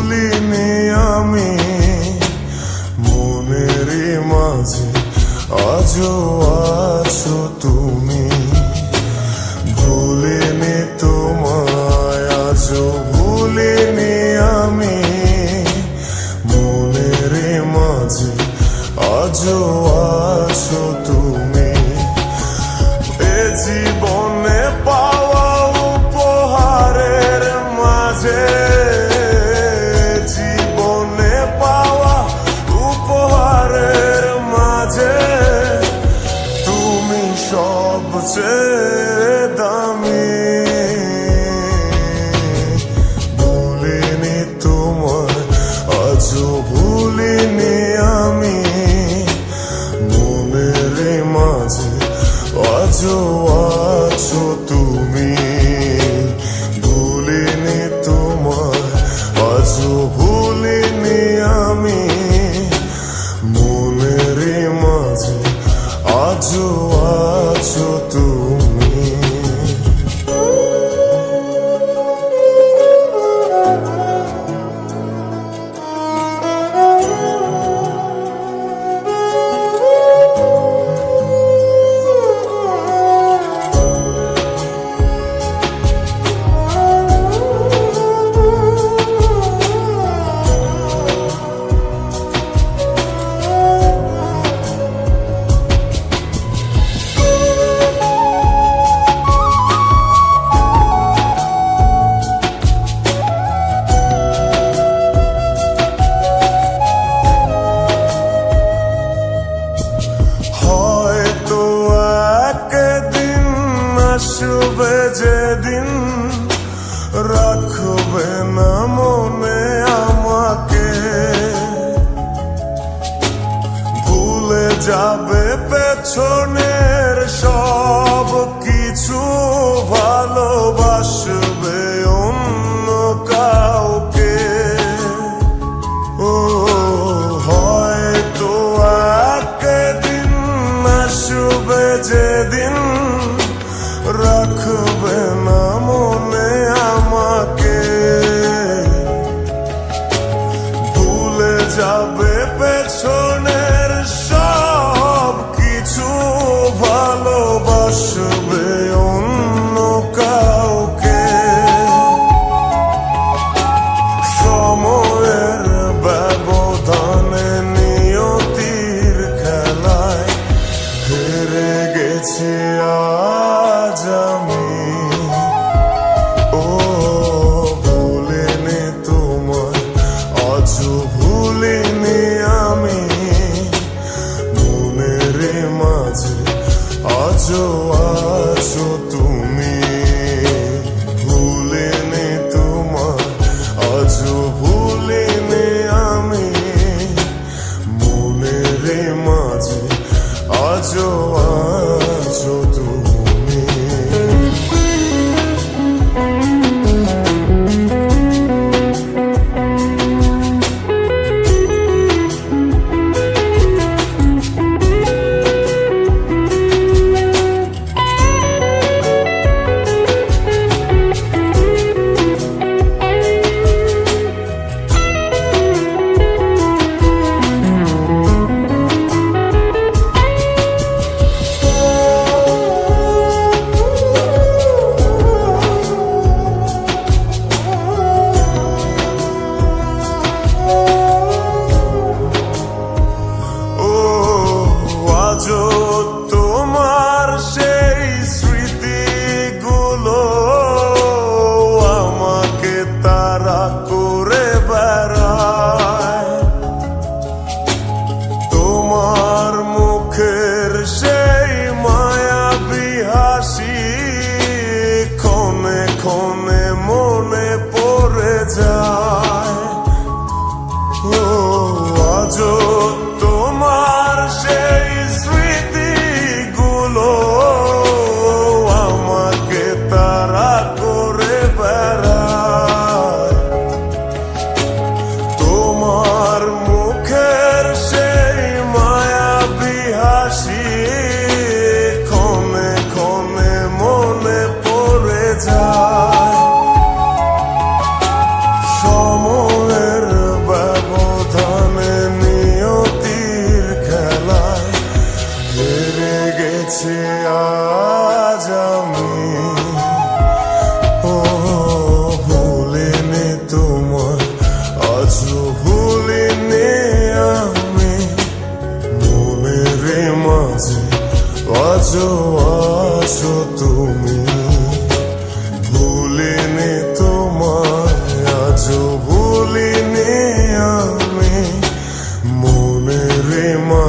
ভুলিনি আমি মনেরই মাঝে আজও আছো তুমি ভুলিনি তোমায় আজও ভুলিনি আমি মনেরই মাঝে আজও আছো তুমি এ জীবনে পাওয়া উপহারের মাঝে জীবনে পাওয়া উপহারের মাঝে তুমি সবচেয়ে দামি ভুলিনি তোমায় আজও ভুলিনি আমি মনের মাঝে আজও আছো তুমি ভুলিনি তোমায় আজও ভুলিনি আমি মনের মাঝে আজও আছো তুমি আসবে যেদিন রাখবে না মনে আমাকে ভুলে যাবে পেছনের সব কিছু ভালোবাসবে অন্য কাউকে ও হয়তো একদিন আসবে যেদিন রাখবে না মনে আমাকে ভুলে যাবে পেছনের সব কিছু ভালোবাসবে অন্য কাউকে সময়ের ব্যবধানে নিয়তির খেলায় হেরে গেছি আজ আমি ও ভুলিনি তোমায় আজও ভুলিনি আমি মনের মাঝে আজও আছো তুমি ভুলিনি তোমায় আজও ভুলিনি আমি মনের মাঝে আজও আছো তুমি রে মা